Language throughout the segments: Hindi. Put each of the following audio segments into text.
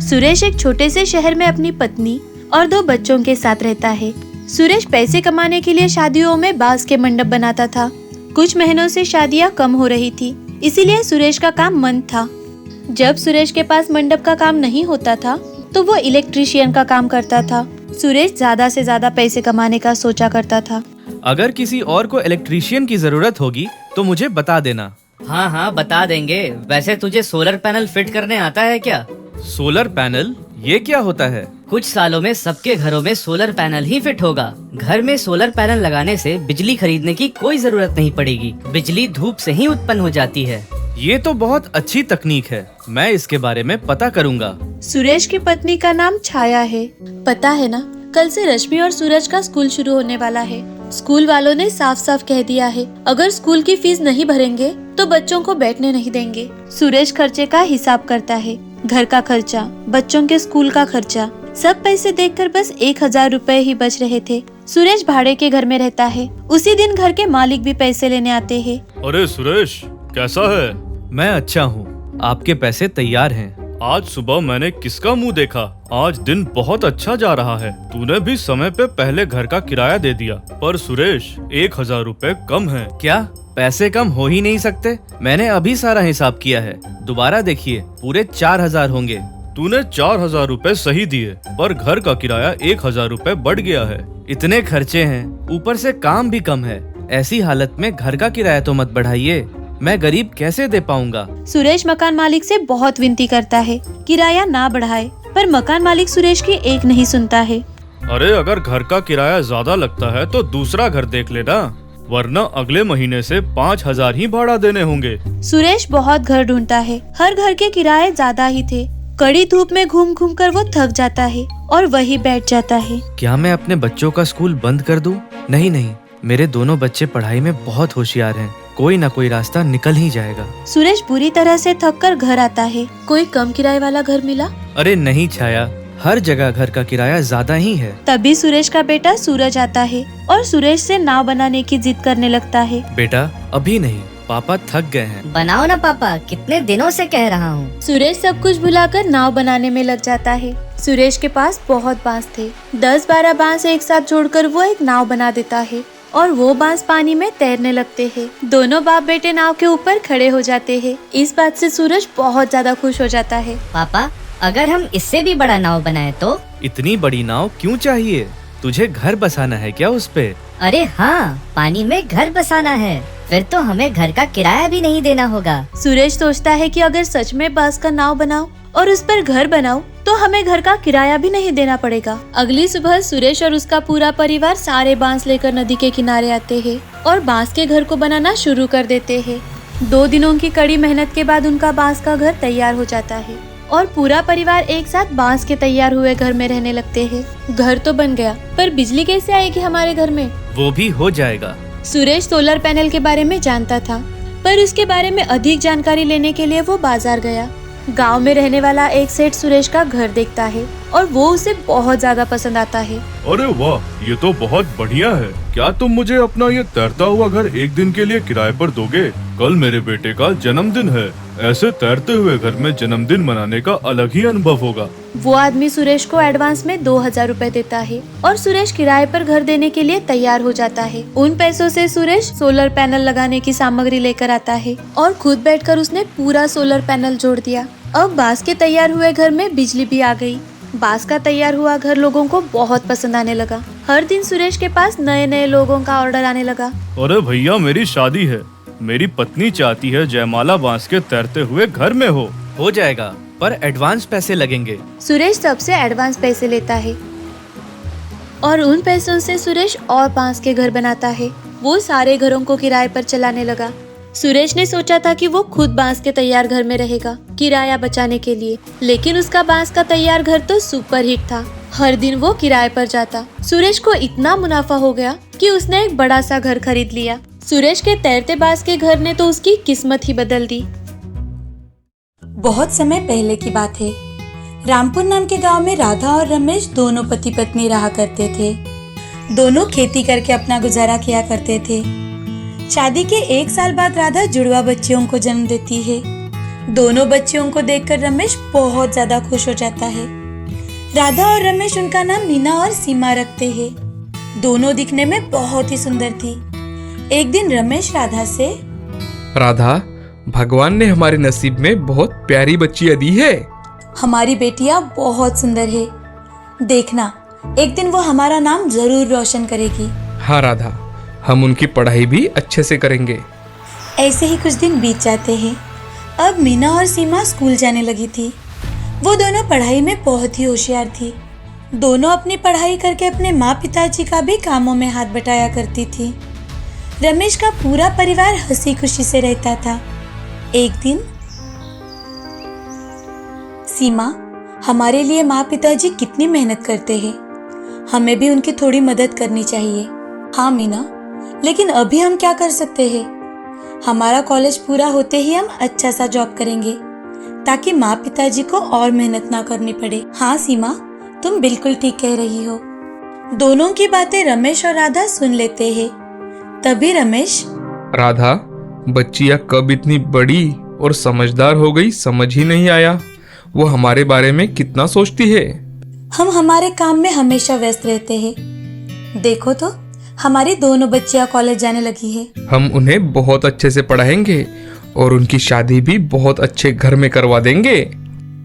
सुरेश एक छोटे से शहर में अपनी पत्नी और 2 बच्चों के साथ रहता है। सुरेश पैसे कमाने के लिए शादियों में बांस के मंडप बनाता था। कुछ महीनों से शादियां कम हो रही थी, इसीलिए सुरेश का काम मंद था। जब सुरेश के पास मंडप का काम नहीं होता था तो वो इलेक्ट्रीशियन का काम करता था। सुरेश ज्यादा से ज्यादा पैसे कमाने का सोचा करता था। अगर किसी और को इलेक्ट्रीशियन की जरूरत होगी तो मुझे बता देना। हाँ हाँ बता देंगे। वैसे तुझे सोलर पैनल फिट करने आता है क्या? सोलर पैनल, ये क्या होता है? कुछ सालों में सबके घरों में सोलर पैनल ही फिट होगा। घर में सोलर पैनल लगाने से बिजली खरीदने की कोई जरूरत नहीं पड़ेगी। बिजली धूप से ही उत्पन्न हो जाती है। ये तो बहुत अच्छी तकनीक है, मैं इसके बारे में पता करूँगा। सुरेश की पत्नी का नाम छाया है। पता है ना, कल से रश्मि और सूरज का स्कूल शुरू होने वाला है। स्कूल वालों ने साफ साफ कह दिया है, अगर स्कूल की फीस नहीं भरेंगे तो बच्चों को बैठने नहीं देंगे। सुरेश खर्चे का हिसाब करता है, घर का खर्चा, बच्चों के स्कूल का खर्चा, सब पैसे देखकर बस 1000 रुपए ही बच रहे थे। सुरेश भाड़े के घर में रहता है। उसी दिन घर के मालिक भी पैसे लेने आते हैं। अरे सुरेश, कैसा है? मैं अच्छा हूँ, आपके पैसे तैयार हैं। आज सुबह मैंने किसका मुंह देखा? आज दिन बहुत अच्छा जा रहा है। तूने भी समय पे पहले घर का किराया दे दिया। पर सुरेश, 1000 रुपए कम है। क्या पैसे कम हो ही नहीं सकते? मैंने अभी सारा हिसाब किया है, दोबारा देखिए, पूरे 4000 होंगे। तूने 4000 रुपए सही दिए, पर घर का किराया 1000 रुपए बढ़ गया है। इतने खर्चे हैं, ऊपर से काम भी कम है। ऐसी हालत में घर का किराया तो मत बढ़ाइए, मैं गरीब कैसे दे पाऊंगा? सुरेश मकान मालिक से बहुत विनती करता है, किराया ना बढ़ाए, पर मकान मालिक सुरेश की एक नहीं सुनता है। अरे अगर घर का किराया ज्यादा लगता है तो दूसरा घर देख लेना, वरना अगले महीने से 5000 ही भाड़ा देने होंगे। सुरेश बहुत घर ढूंढता है, हर घर के किराए ज्यादा ही थे। कड़ी धूप में घूम घूम कर वो थक जाता है और वही बैठ जाता है। क्या मैं अपने बच्चों का स्कूल बंद कर दूं? नहीं नहीं, मेरे दोनों बच्चे पढ़ाई में बहुत होशियार हैं, कोई न कोई रास्ता निकल ही जाएगा। सुरेश बुरी तरह से थक कर घर आता है। कोई कम किराए वाला घर मिला? अरे नहीं छाया, हर जगह घर का किराया ज्यादा ही है। तभी सुरेश का बेटा सूरज आता है और सुरेश से नाव बनाने की जिद करने लगता है। बेटा अभी नहीं, पापा थक गए हैं। बनाओ ना पापा, कितने दिनों से कह रहा हूँ। सुरेश सब कुछ भुलाकर नाव बनाने में लग जाता है। सुरेश के पास बहुत बांस थे। 10-12 बांस एक साथ जोड़कर वो एक नाव बना देता है और वो बांस पानी में तैरने लगते हैं। दोनों बाप बेटे नाव के ऊपर खड़े हो जाते हैं। इस बात से सूरज बहुत ज्यादा खुश हो जाता है। पापा, अगर हम इससे भी बड़ा नाव बनाए तो? इतनी बड़ी नाव क्यों चाहिए? तुझे घर बसाना है क्या उस पे? अरे हाँ, पानी में घर बसाना है, फिर तो हमें घर का किराया भी नहीं देना होगा। सुरेश सोचता है कि अगर सच में बांस का नाव बनाओ और उस पर घर बनाओ तो हमें घर का किराया भी नहीं देना पड़ेगा। अगली सुबह सुरेश और उसका पूरा परिवार सारे बांस लेकर नदी के किनारे आते हैं और बांस के घर को बनाना शुरू कर देते हैं। 2 दिनों की कड़ी मेहनत के बाद उनका बांस का घर तैयार हो जाता है और पूरा परिवार एक साथ बांस के तैयार हुए घर में रहने लगते हैं। घर तो बन गया, पर बिजली कैसे आएगी हमारे घर में? वो भी हो जाएगा। सुरेश सोलर पैनल के बारे में जानता था, पर उसके बारे में अधिक जानकारी लेने के लिए वो बाजार गया। गांव में रहने वाला एक सेठ सुरेश का घर देखता है और वो उसे बहुत ज्यादा पसंद आता है। अरे वाह, ये तो बहुत बढ़िया है। क्या तुम मुझे अपना ये तैरता हुआ घर एक दिन के लिए किराए पर दोगे? कल मेरे बेटे का जन्मदिन है। ऐसे तैरते हुए घर में जन्मदिन मनाने का अलग ही अनुभव होगा। वो आदमी सुरेश को एडवांस में 2000 रुपए देता है और सुरेश किराए पर घर देने के लिए तैयार हो जाता है। उन पैसों से सुरेश सोलर पैनल लगाने की सामग्री लेकर आता है और खुद बैठकर उसने पूरा सोलर पैनल जोड़ दिया। अब बांस के तैयार हुए घर में बिजली भी आ गई। बांस का तैयार हुआ घर लोगों को बहुत पसंद आने लगा। हर दिन सुरेश के पास नए नए लोगों का ऑर्डर आने लगा। अरे भैया, मेरी शादी है, मेरी पत्नी चाहती है जयमाला बांस के तैरते हुए घर में हो जाएगा, पर एडवांस पैसे लगेंगे। सुरेश सबसे एडवांस पैसे लेता है और उन पैसों से सुरेश और बांस के घर बनाता है। वो सारे घरों को किराए पर चलाने लगा। सुरेश ने सोचा था कि वो खुद बांस के तैयार घर में रहेगा किराया बचाने के लिए, लेकिन उसका बांस का तैयार घर तो सुपर हिट था। हर दिन वो किराए पर जाता। सुरेश को इतना मुनाफा हो गया कि उसने एक बड़ा सा घर खरीद लिया। सुरेश के तैरते बांस के घर ने तो उसकी किस्मत ही बदल दी। बहुत समय पहले की बात है। रामपुर नाम के गांव में राधा और रमेश दोनों पति पत्नी रहा करते थे। दोनों खेती करके अपना गुजारा किया करते थे। शादी के 1 साल बाद राधा जुड़वा बच्चियों को जन्म देती है। दोनों बच्चियों को देखकर रमेश बहुत ज्यादा खुश हो जाता है। राधा और रमेश उनका नाम मीना और सीमा रखते हैं। दोनों दिखने में बहुत ही सुंदर थी। एक दिन रमेश राधा से, राधा, भगवान ने हमारे नसीब में बहुत प्यारी बच्चियां दी है। हमारी बेटियां बहुत सुंदर है। देखना, एक दिन वो हमारा नाम जरूर रोशन करेगी। हाँ राधा, हम उनकी पढ़ाई भी अच्छे से करेंगे। ऐसे ही कुछ दिन बीत जाते हैं। अब मीना और सीमा स्कूल जाने लगी थी। वो दोनों पढ़ाई में बहुत ही होशियार थी। दोनों अपनी पढ़ाई करके अपने माँ पिताजी का भी कामों में हाथ बटाया करती थी। रमेश का पूरा परिवार हंसी खुशी से रहता था। एक दिन, सीमा, हमारे लिए माँ पिताजी कितनी मेहनत करते हैं, हमें भी उनकी थोड़ी मदद करनी चाहिए। हाँ मीना, लेकिन अभी हम क्या कर सकते हैं? हमारा कॉलेज पूरा होते ही हम अच्छा सा जॉब करेंगे ताकि माँ पिताजी को और मेहनत ना करनी पड़े। हाँ सीमा, तुम बिल्कुल ठीक कह रही हो। दोनों की बातें रमेश और राधा सुन लेते हैं। तभी रमेश, राधा, बच्चियां कब इतनी बड़ी और समझदार हो गई समझ ही नहीं आया। वो हमारे बारे में कितना सोचती है। हम हमारे काम में हमेशा व्यस्त रहते हैं। देखो तो, हमारी दोनों बच्चियां कॉलेज जाने लगी है। हम उन्हें बहुत अच्छे से पढ़ाएंगे और उनकी शादी भी बहुत अच्छे घर में करवा देंगे।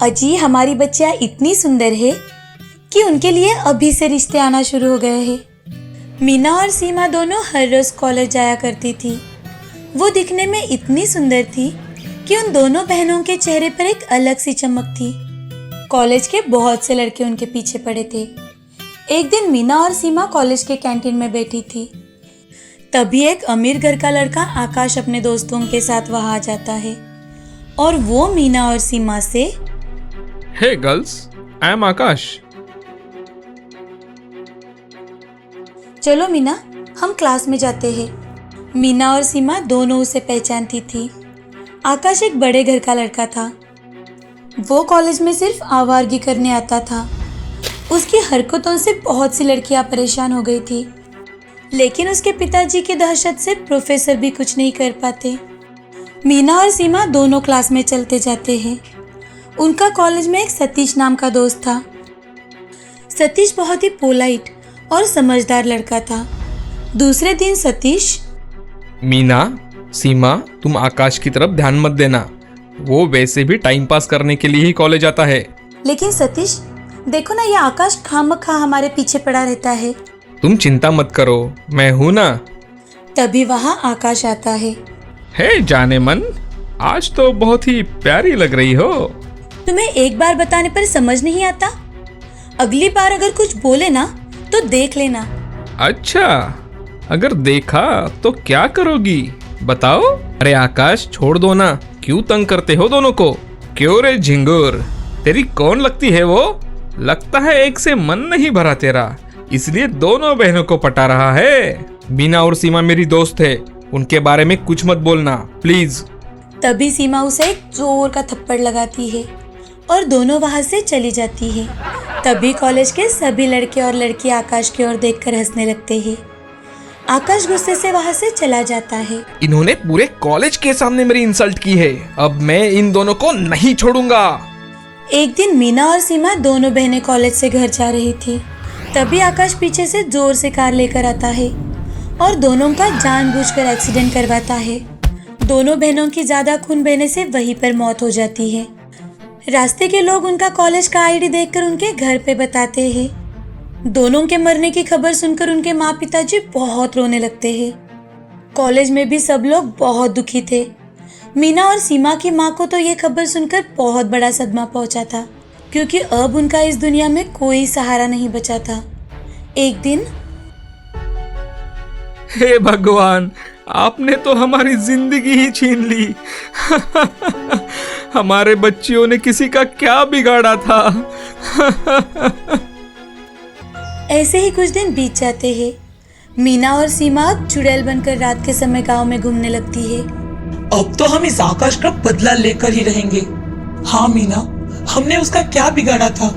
अजी, हमारी बच्चियां इतनी सुंदर है कि उनके लिए अभी से रिश्ते आना शुरू हो गए हैं। मीना और सीमा दोनों हर रोज कॉलेज जाया करती थी। वो दिखने में इतनी सुंदर थी कि उन दोनों बहनों के चेहरे पर एक अलग सी चमक थी। कॉलेज के बहुत से लड़के उनके पीछे पड़े थे। एक दिन मीना और सीमा कॉलेज के कैंटीन में बैठी थी। तभी एक अमीर घर का लड़का आकाश अपने दोस्तों के साथ वहां आ जाता है और वो मीना और सीमा से, हे गर्ल्स, आई एम आकाश। चलो मीना, हम क्लास में जाते हैं। मीना और सीमा दोनों उसे पहचानती थी। आकाश एक बड़े घर का लड़का था। वो कॉलेज में सिर्फ आवारगी करने आता था। उसकी हरकतों से बहुत सी लड़कियां परेशान हो गई थी, लेकिन उसके पिताजी की दहशत से प्रोफेसर भी कुछ नहीं कर पाते। मीना और सीमा दोनों क्लास में चलते जाते हैं। उनका कॉलेज में एक सतीश नाम का दोस्त था। सतीश बहुत ही पोलाइट और समझदार लड़का था। दूसरे दिन सतीश, मीना, सीमा, तुम आकाश की तरफ ध्यान मत देना। वो वैसे भी टाइम पास करने के लिए ही कॉलेज आता है। लेकिन सतीश, देखो ना, ये आकाश खामखा हमारे पीछे पड़ा रहता है। तुम चिंता मत करो, मैं हूं ना। तभी वहाँ आकाश आता है। हे जाने मन, आज तो बहुत ही प्यारी लग रही हो। तुम्हें एक बार बताने पर समझ नहीं आता? अगली बार अगर कुछ बोले ना तो देख लेना। अच्छा, अगर देखा तो क्या करोगी बताओ? अरे आकाश, छोड़ दो ना, क्यों तंग करते हो दोनों को? क्यों रे झिंगुर, तेरी कौन लगती है वो? लगता है एक से मन नहीं भरा तेरा, इसलिए दोनों बहनों को पटा रहा है। मीना और सीमा मेरी दोस्त है, उनके बारे में कुछ मत बोलना प्लीज। तभी सीमा उसे एक जोर का थप्पड़ लगाती है और दोनों वहां से चली जाती है। तभी कॉलेज के सभी लड़के और लड़की आकाश की ओर देखकर हंसने लगते हैं। आकाश गुस्से से वहां से चला जाता है। इन्होंने पूरे कॉलेज के सामने मेरी इंसल्ट की है, अब मैं इन दोनों को नहीं छोड़ूंगा। एक दिन मीना और सीमा दोनों बहनें कॉलेज से घर जा रही थी। तभी आकाश पीछे से जोर से कार लेकर आता है और दोनों का जानबूझकर एक्सीडेंट करवाता है। दोनों बहनों की ज्यादा खून बहने से वहीं पर मौत हो जाती है। रास्ते के लोग उनका कॉलेज का आईडी देखकर उनके घर पे बताते हैं। दोनों के मरने की खबर सुनकर उनके माँ पिताजी बहुत रोने लगते हैं। कॉलेज में भी सब लोग बहुत दुखी थे। मीना और सीमा की माँ को तो ये खबर सुनकर बहुत बड़ा सदमा पहुंचा था, क्योंकि अब उनका इस दुनिया में कोई सहारा नहीं बचा था। एक दिन, हे भगवान, आपने तो हमारी जिंदगी ही छीन ली। हमारे बच्चियों ने किसी का क्या बिगाड़ा था? ऐसे ही कुछ दिन बीत जाते हैं। मीना और सीमा अब चुड़ैल बनकर रात के समय गांव में घूमने लगती है। अब तो हम इस आकाश का बदला लेकर ही रहेंगे। हाँ मीना, हमने उसका क्या बिगाड़ा था?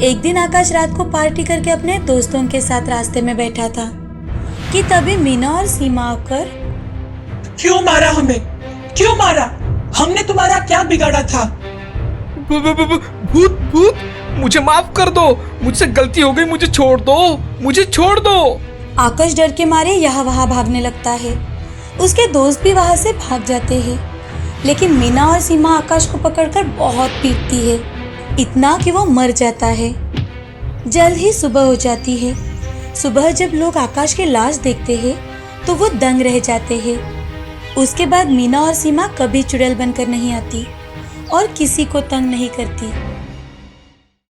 एक दिन आकाश रात को पार्टी करके अपने दोस्तों के साथ रास्ते में बैठा था कि तभी मीना और सीमा आकर, क्यों मारा हमें? क्यों मारा? हमने तुम्हारा क्या बिगाड़ा था? भूत भूत, मुझे माफ कर दो, मुझसे गलती हो गई, मुझे छोड़ दो, मुझे छोड़ दो। आकाश डर के मारे यहाँ वहाँ भागने लगता है। उसके दोस्त भी वहाँ से भाग जाते हैं, लेकिन मीना और सीमा आकाश को पकड़कर बहुत पीटती है, इतना कि वो मर जाता है। जल्द ही सुबह हो जाती है। सुबह जब लोग आकाश की लाश देखते हैं तो वो दंग रह जाते हैं। उसके बाद मीना और सीमा कभी चुड़ैल बनकर नहीं आती और किसी को तंग नहीं करती।